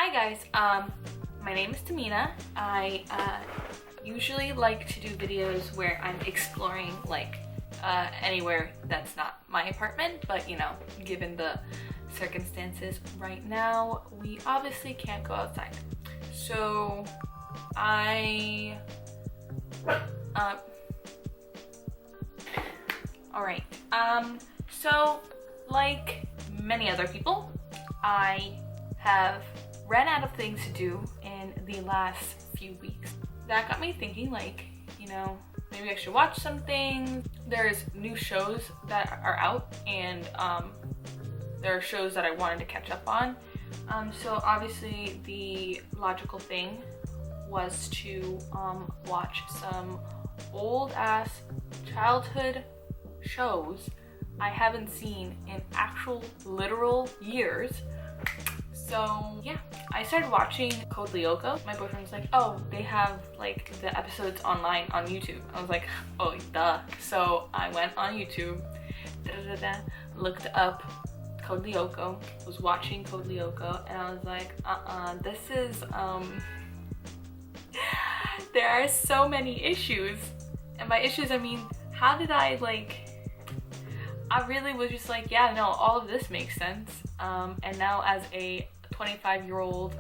Hi guys, my name is Tamina. I usually like to do videos where I'm exploring like anywhere that's not my apartment, but you know, given the circumstances right now, we obviously can't go outside. So alright, so like many other people, I have ran out of things to do in the last few weeks. That got me thinking, like, you know, maybe I should watch something. There's new shows that are out, and there are shows that I wanted to catch up on. So obviously the logical thing was to watch some old ass childhood shows I haven't seen in actual literal years. So yeah, I started watching Code Lyoko. My boyfriend was like, oh, they have like the episodes online on YouTube. I was like, oh, duh. So I went on YouTube, looked up Code Lyoko, was watching Code Lyoko, and I was like, this is, there are so many issues. And by issues, I mean, how did I I really was just like, yeah, no, all of this makes sense. And now as a 25-year-old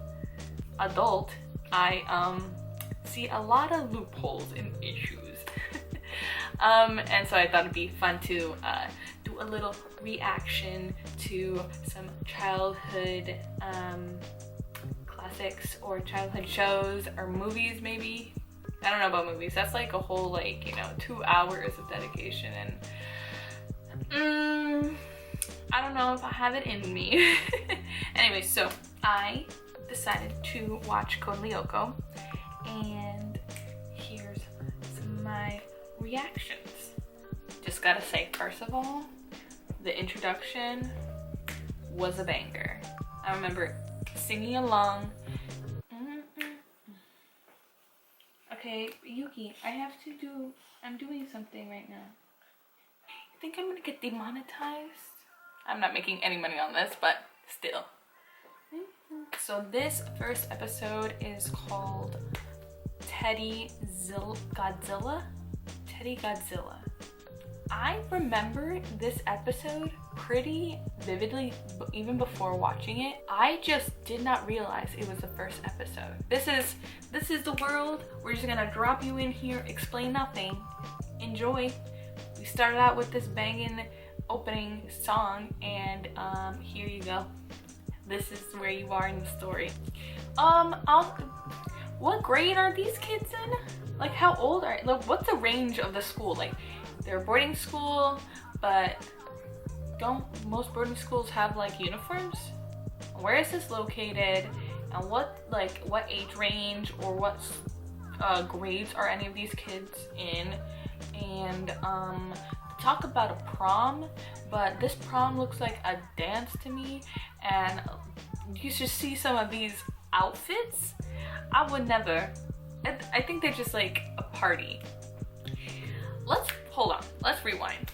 adult, I see a lot of loopholes in issues. And so I thought it'd be fun to do a little reaction to some childhood classics or childhood shows or movies maybe. I don't know about movies. That's like a whole 2 hours of dedication, and I don't know if I have it in me. Anyway, so I decided to watch Code Lyoko, and here's some of my reactions. Just gotta say, first of all, the introduction was a banger. I remember singing along. Okay, Yuki, I'm doing something right now. I think I'm gonna get demonetized. I'm not making any money on this, but still. So this first episode is called Teddy Godzilla. Teddy Godzilla. I remember this episode pretty vividly, even before watching it. I just did not realize it was the first episode. This is the world. We're just gonna drop you in here, explain nothing, enjoy. We started out with this banging opening song, and here you go. This is where you are in the story. What grade are these kids in? Like, how old are, like, what's the range of the school? Like, they're boarding school, but don't most boarding schools have like uniforms? Where is this located, and what age range or what grades are any of these kids in? And talk about a prom, but this prom looks like a dance to me, and you should see some of these outfits. I would never. I think they're just like a party. Hold on, let's rewind.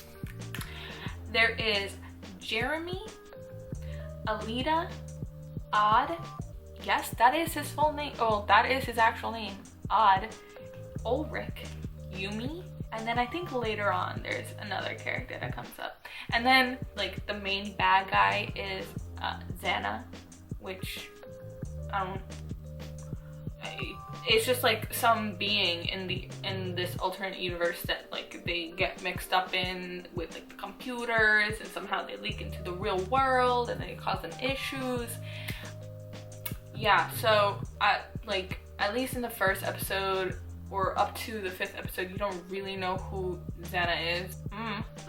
There is Jeremy, Alita, Odd, yes, that is his full name. Oh, that is his actual name. Odd, Ulrich, Yumi, and then I think later on there's another character that comes up. And then like the main bad guy is Xana, which it's just like some being in this alternate universe that like they get mixed up in with like the computers, and somehow they leak into the real world and they cause them issues. Yeah, so at least in the first episode or up to the 5th episode, you don't really know who Xana is.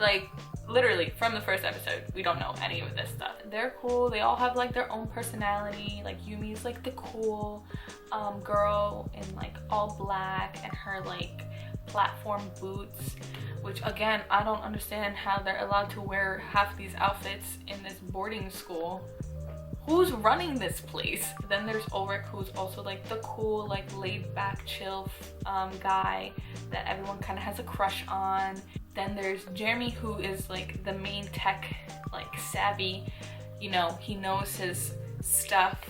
Like literally from the first episode, we don't know any of this stuff. They're cool. They all have like their own personality. Like Yumi's like the cool girl in like all black and her like platform boots, which again, I don't understand how they're allowed to wear half these outfits in this boarding school. Who's running this place? Then there's Ulrich, who's also like the cool, like laid back, chill guy that everyone kind of has a crush on. Then there's Jeremy, who is like the main tech, like savvy, you know, he knows his stuff.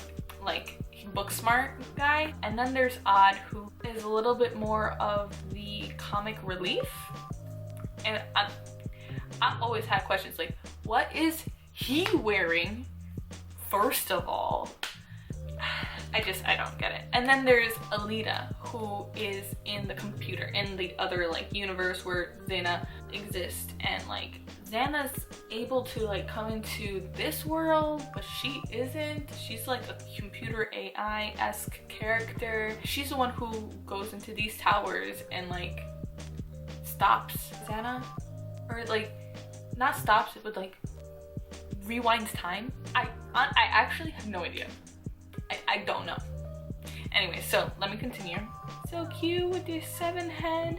Like book smart guy. And then there's Odd, who is a little bit more of the comic relief. And I always had questions like, what is he wearing, first of all? I don't get it. And then there's Alita, who is in the computer, in the other like universe where Xana exists, and like Xana's able to like come into this world, but she isn't. She's like a computer AI-esque character. She's the one who goes into these towers and like stops Xana, or like not stops it, but like rewinds time. I actually have no idea. I don't know. Anyway, so let me continue. So cute with this 7 head.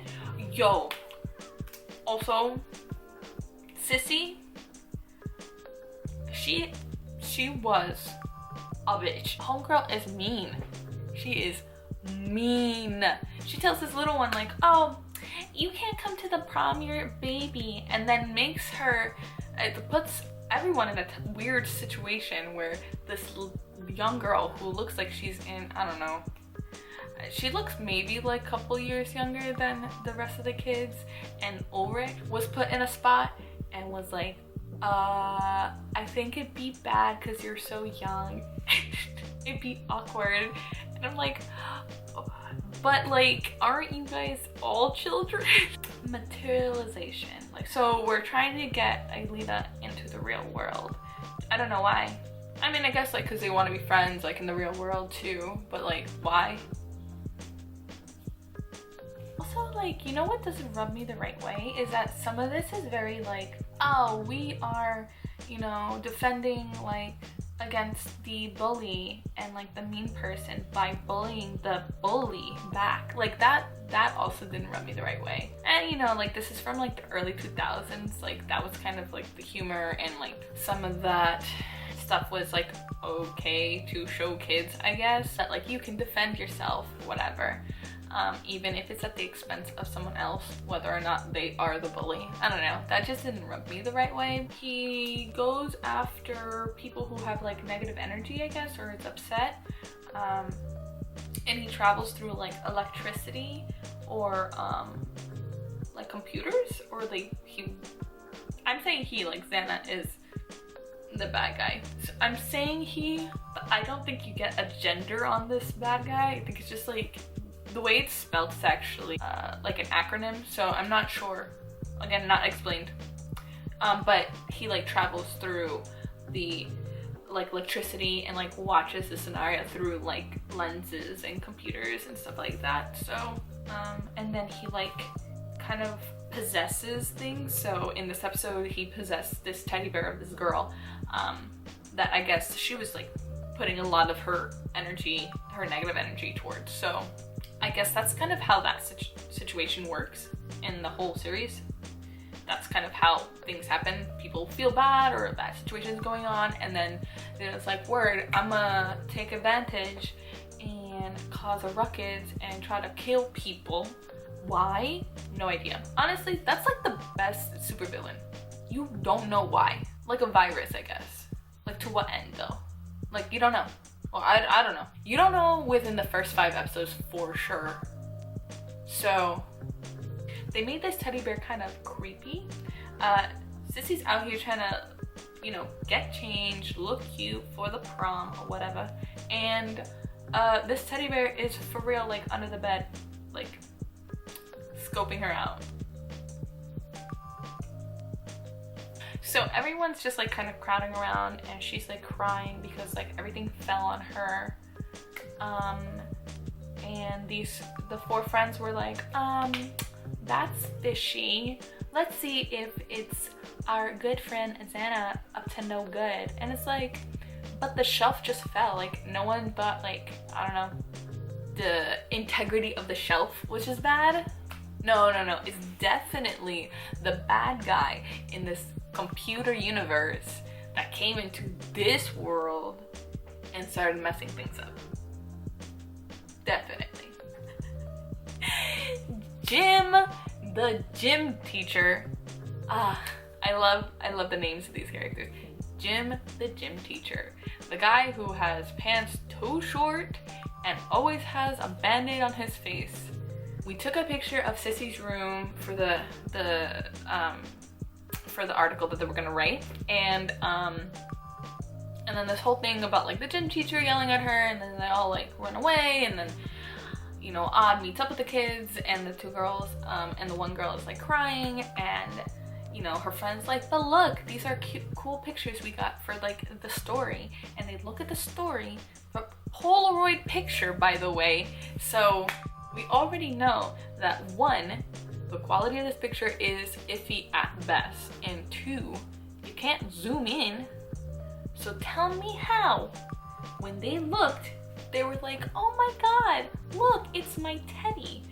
Yo. Also, Sissy, she was a bitch. Homegirl is mean. She is mean. She tells this little one like, oh, you can't come to the prom, you're a baby, and then makes her, it puts everyone in a weird situation where this young girl who looks like she's in, I don't know, she looks maybe like a couple years younger than the rest of the kids, and Ulrich was put in a spot and was like, I think it'd be bad because you're so young. It'd be awkward. And I'm like, but like, aren't you guys all children? Materialization. Like, so we're trying to get Alita into the real world. I don't know why. I mean, I guess like because they want to be friends like in the real world too, but like why? Also, like, you know what doesn't rub me the right way is that some of this is very like, oh, we are, you know, defending like against the bully and like the mean person by bullying the bully back. Like that also didn't rub me the right way. And you know, like this is from like the early 2000s, like that was kind of like the humor, and like some of that stuff was like okay to show kids, I guess, that like you can defend yourself, whatever, even if it's at the expense of someone else, whether or not they are the bully. I don't know, that just didn't rub me the right way. He goes after people who have like negative energy, I guess, or is upset, and he travels through like electricity or like computers, or like I'm saying he, like Xana is the bad guy. So I'm saying he, but I don't think you get a gender on this bad guy. I think it's just like the way it's spelled is actually like an acronym, so I'm not sure. Again, not explained. But he like travels through the like electricity and like watches the scenario through like lenses and computers and stuff like that. So and then he like kind of possesses things. So in this episode he possessed this teddy bear of this girl that I guess she was like putting a lot of her energy, her negative energy towards. So I guess that's kind of how that situation works in the whole series. That's kind of how things happen. People feel bad or that situation's going on, and then it's like, word, I'm gonna take advantage and cause a ruckus and try to kill people. Why? No idea. Honestly, that's like the best supervillain. You don't know why. Like a virus, I guess. Like to what end though? Like you don't know. Well, I don't know. You don't know within the first 5 episodes for sure. So they made this teddy bear kind of creepy. Sissy's out here trying to, you know, get changed, look cute for the prom or whatever. And this teddy bear is for real, like under the bed, like scoping her out. So everyone's just like kind of crowding around, and she's like crying because like everything fell on her. And the 4 friends were like, that's fishy. Let's see if it's our good friend Xana up to no good. And it's like, but the shelf just fell. Like no one thought like, I don't know, the integrity of the shelf was just bad. No. It's definitely the bad guy in this computer universe that came into this world and started messing things up. Definitely. Jim, the gym teacher. I love the names of these characters. Jim, the gym teacher. The guy who has pants too short and always has a band-aid on his face. We took a picture of Sissy's room for the article that they were gonna write, and then this whole thing about like the gym teacher yelling at her, and then they all like run away, and then you know Odd meets up with the kids and the two girls, and the one girl is like crying, and you know her friend's like, but look, these are cute, cool pictures we got for like the story, and they look at the story, a Polaroid picture, by the way, so we already know that one, the quality of this picture is iffy at best, and two, you can't zoom in. So tell me how, when they looked, they were like, oh my god, look, it's my teddy.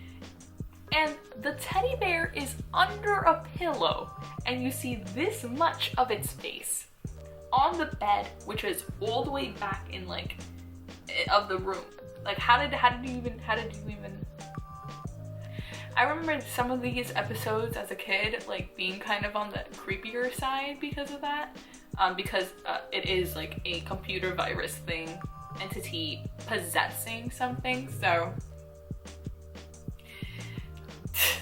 And the teddy bear is under a pillow, and you see this much of its face on the bed, which is all the way back in like of the room. Like how did you even I remember some of these episodes as a kid like being kind of on the creepier side because of that, because it is like a computer virus entity possessing something. So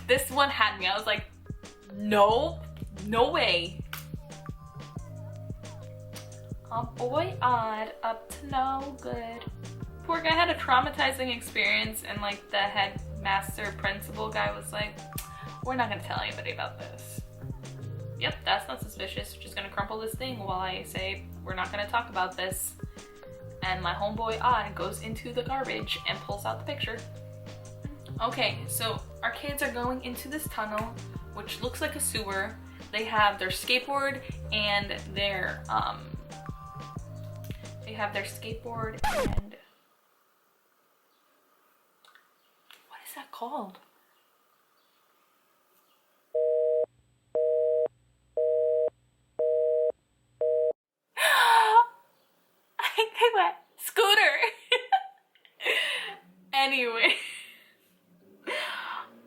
this one had me. I was like, no way. Boy Odd up to no good. Poor guy had a traumatizing experience, and like the headmaster principal guy was like, we're not gonna tell anybody about this. Yep, that's not suspicious. We're just gonna crumple this thing while I say we're not gonna talk about this. And my homeboy Odd goes into the garbage and pulls out the picture. Okay, so our kids are going into this tunnel, which looks like a sewer. They have their skateboard and their and what is that called? I went scooter. Anyway.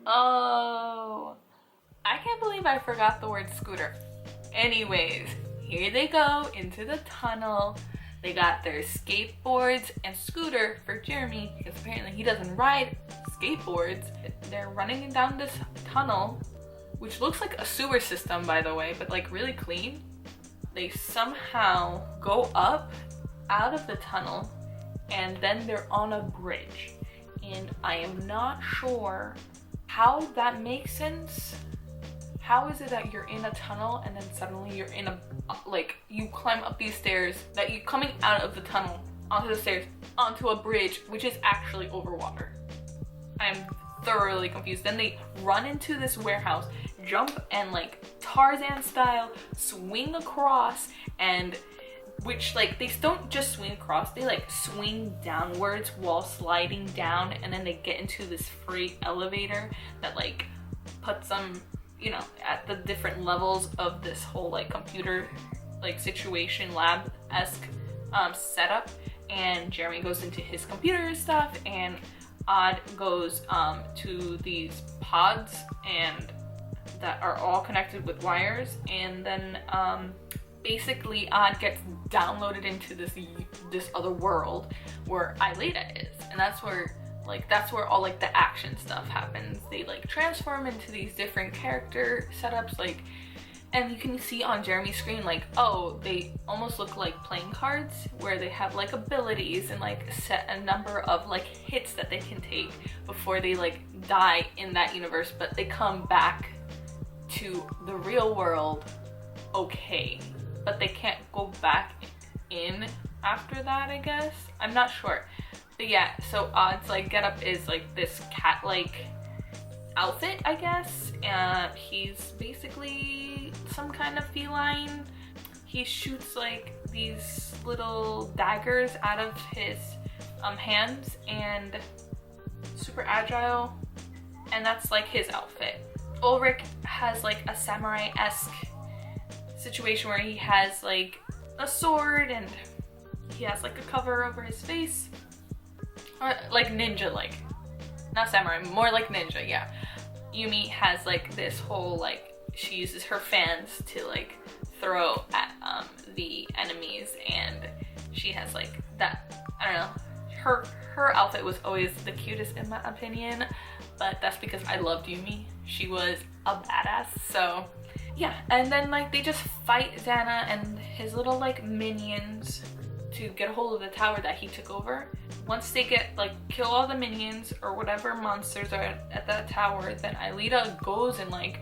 Oh, I can't believe I forgot the word scooter. Anyways, here they go into the tunnel. They got their skateboards and scooter for Jeremy, because apparently he doesn't ride skateboards. They're running down this tunnel, which looks like a sewer system, by the way, but like really clean. They somehow go up out of the tunnel, and then they're on a bridge. And I am not sure how that makes sense. How is it that you're in a tunnel and then suddenly you're in a, like, you climb up these stairs, that you coming out of the tunnel onto the stairs, onto a bridge, which is actually over water? I'm thoroughly confused. Then they run into this warehouse, jump and like Tarzan style, swing across, and which like they don't just swing across, they like swing downwards while sliding down, and then they get into this free elevator that like puts them, you know, at the different levels of this whole like computer like situation lab-esque setup. And Jeremy goes into his computer stuff, and Odd goes to these pods and that are all connected with wires, and then basically Odd gets downloaded into this other world where Aelita is, and that's where all like the action stuff happens. They like transform into these different character setups, like, and you can see on Jeremy's screen like, oh, they almost look like playing cards where they have like abilities and like set a number of like hits that they can take before they like die in that universe, but they come back to the real world okay, but they can't go back in after that, I guess. I'm not sure. But yeah, so Odd's like getup is like this cat-like outfit, I guess. And he's basically some kind of feline. He shoots like these little daggers out of his hands, and super agile, and that's like his outfit. Ulrich has like a samurai-esque situation where he has like a sword and he has like a cover over his face. Or like ninja, like, not samurai, more like ninja, yeah. Yumi has like this whole like, she uses her fans to like throw at the enemies, and she has like that, I don't know, her outfit was always the cutest in my opinion, but that's because I loved Yumi. She was a badass. So yeah, and then like they just fight Xana and his little like minions to get a hold of the tower that he took over. Once they get like kill all the minions or whatever monsters are at that tower, then Aelita goes and like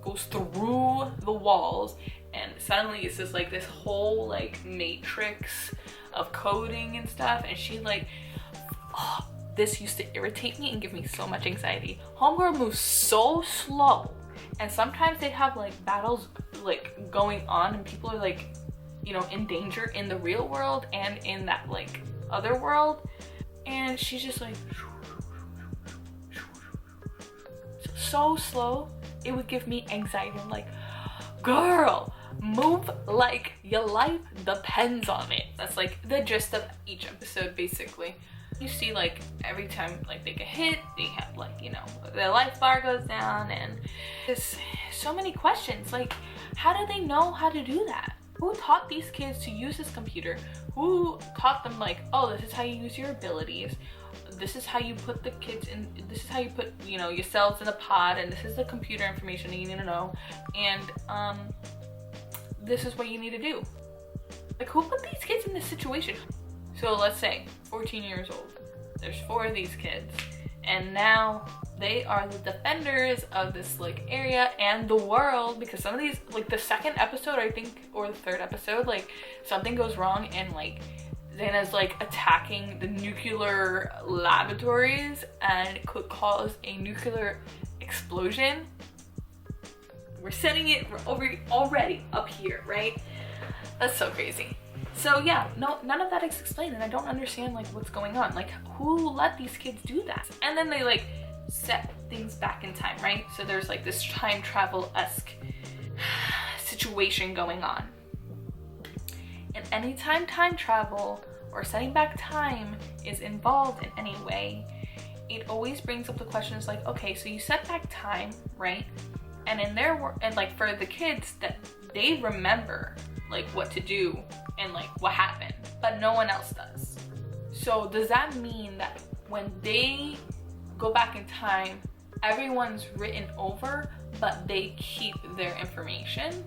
goes through the walls, and suddenly it's just like this whole like matrix of coding and stuff, and she like, oh, this used to irritate me and give me so much anxiety. Homegirl moves so slow, and sometimes they have like battles like going on and people are like, you know, in danger in the real world and in that like other world, and she's just like so slow. It would give me anxiety. I'm like, girl, move like your life depends on it. That's like the gist of each episode basically. You see like every time like they get hit, they have like, you know, their life bar goes down, and there's so many questions like, how do they know how to do that? Who taught these kids to use this computer? Who taught them like, oh, this is how you use your abilities, this is how you put the kids in, this is how you put, you know, yourselves in a pod, and this is the computer information that you need to know, and this is what you need to do. Like, who put these kids in this situation? So let's say 14 years old, there's 4 of these kids, and now they are the defenders of this like area and the world, because some of these, like the second episode I think, or the third episode, like something goes wrong and like Xana's like attacking the nuclear laboratories and it could cause a nuclear explosion. We're setting it over already up here, right? That's so crazy. So yeah, no, none of that is explained, and I don't understand like what's going on. Like, who let these kids do that? And then they like set things back in time, right? So there's like this time travel-esque situation going on. And anytime time travel or setting back time is involved in any way, it always brings up the questions like, okay, so you set back time, right? And in their work, and like for the kids, that they remember like what to do and like what happened, but no one else does. So does that mean that when they go back in time, everyone's written over, but they keep their information?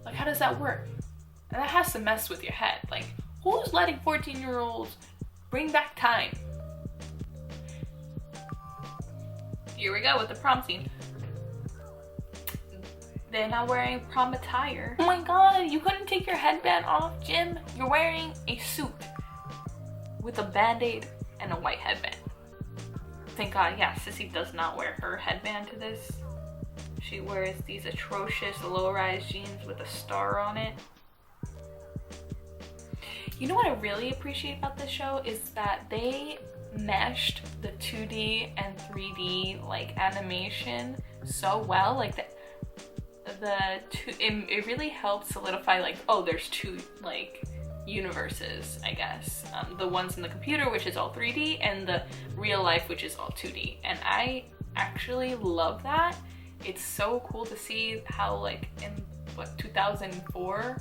Like, how does that work? And that has to mess with your head. Like, who's letting 14-year-olds bring back time? Here we go with the prom scene. They're not wearing prom attire. Oh my god, you couldn't take your headband off, Jim? You're wearing a suit with a band-aid and a white headband. Thank god, yeah, Sissy does not wear her headband to this. She wears these atrocious low-rise jeans with a star on it. You know what I really appreciate about this show is that they meshed the 2D and 3D like animation so well. Like it really helped solidify like, oh, there's 2 like universes, I guess. The ones in the computer, which is all 3D, and the real life, which is all 2D. And I actually love that. It's so cool to see how like in what, 2004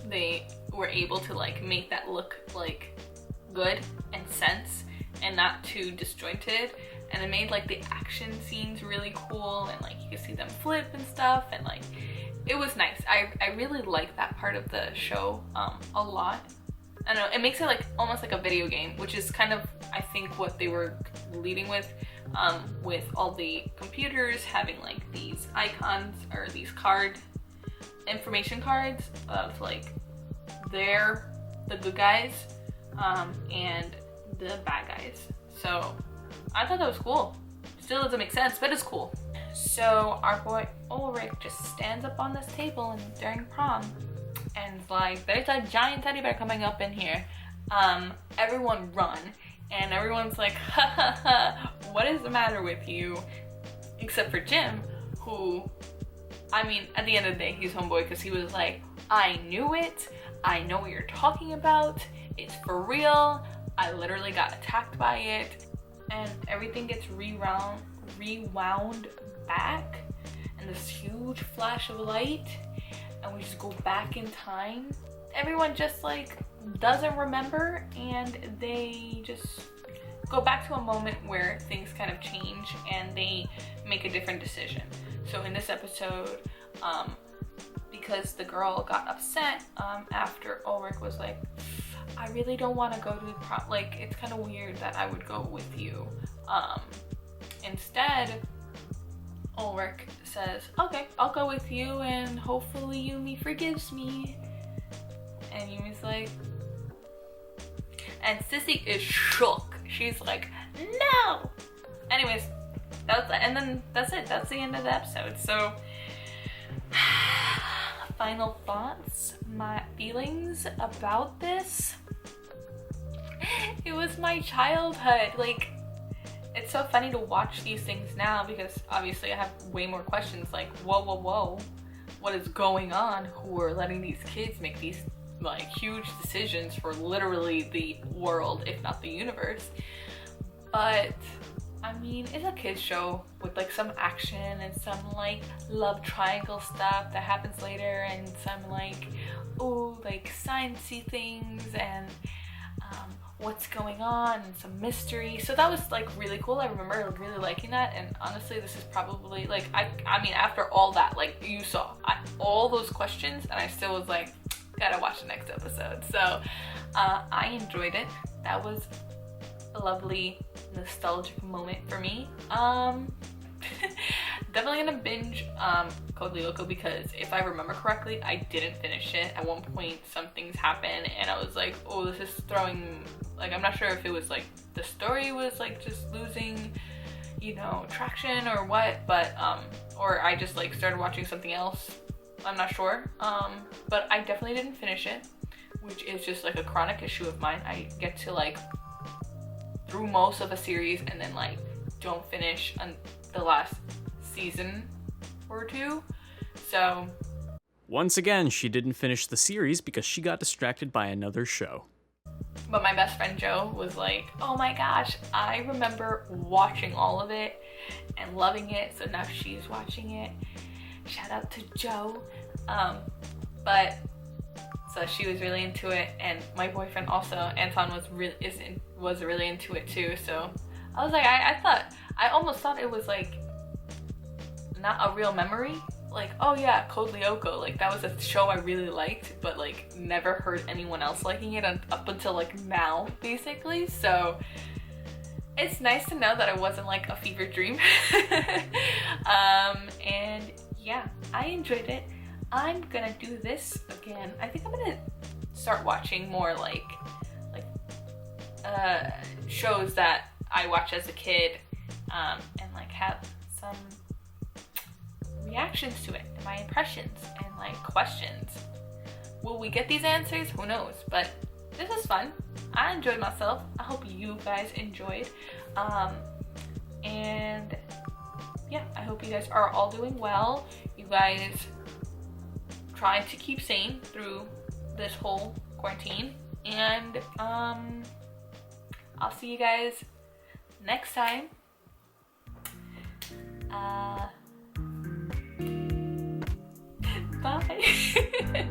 they were able to like make that look like good and sense and not too disjointed, and it made like the action scenes really cool, and like you could see them flip and stuff, and like it was nice. I really like that part of the show a lot. I don't know, it makes it like almost like a video game, which is kind of, I think, what they were leading with all the computers having like these icons or these information cards of like they're the good guys and the bad guys. So I thought that was cool. Still doesn't make sense, but it's cool. So our boy Ulrich just stands up on this table and during prom and is like, there's a giant teddy bear coming up in here. Everyone run. And everyone's like, ha ha ha, what is the matter with you? Except for Jim, who, I mean, at the end of the day, he's homeboy, because he was like, I knew it. I know what you're talking about. It's for real. I literally got attacked by it. And everything gets rewound back. And this huge flash of light. And we just go back in time. Everyone just like doesn't remember, and they just go back to a moment where things kind of change and they make a different decision. So in this episode, because the girl got upset after Ulrich was like, I really don't want to go to the prom, like it's kind of weird that I would go with you. Instead, Ulrich says, okay, I'll go with you and hopefully Yumi forgives me. And Yumi's like, and Sissy is shook. She's like, no! Anyways, that was, and then that's it. That's the end of the episode. So, final thoughts, my feelings about this. It was my childhood. Like, it's so funny to watch these things now because obviously I have way more questions like, whoa, what is going on? Who are letting these kids make these like huge decisions for literally the world, if not the universe? But I mean, it's a kids show with like some action and some like love triangle stuff that happens later, and some like, oh, like sciencey things and what's going on and some mystery. So that was like really cool. I remember really liking that, and honestly this is probably like, I mean after all that, like you saw all those questions, and I still was like, gotta watch the next episode. So I enjoyed it. That was a lovely nostalgic moment for me. Definitely gonna binge Code Lyoko, because if I remember correctly, I didn't finish it. At one point some things happened and I was like, oh, this is throwing, like, I'm not sure if it was like the story was like just losing, you know, traction or what, but or I just like started watching something else. I'm not sure, but I definitely didn't finish it, which is just like a chronic issue of mine. I get to like through most of a series and then like don't finish on the last season or two. So once again, she didn't finish the series because she got distracted by another show. But my best friend Joe was like, oh my gosh, I remember watching all of it and loving it, so now she's watching it. Shout out to Joe. But so she was really into it, and my boyfriend also, Anton, was really into it too. So I was like, I almost thought it was like not a real memory. Like, oh yeah, Code Lyoko, like that was a show I really liked, but like never heard anyone else liking it up until like now, basically. So it's nice to know that it wasn't like a fever dream. And yeah, I enjoyed it. I'm gonna do this again. I think I'm gonna start watching more like shows that I watched as a kid, and like have some reactions to it and my impressions and like questions. Will we get these answers? Who knows? But this was fun. I enjoyed myself. I hope you guys enjoyed. And yeah, I hope you guys are all doing well. You guys trying to keep sane through this whole quarantine. And I'll see you guys next time. Bye.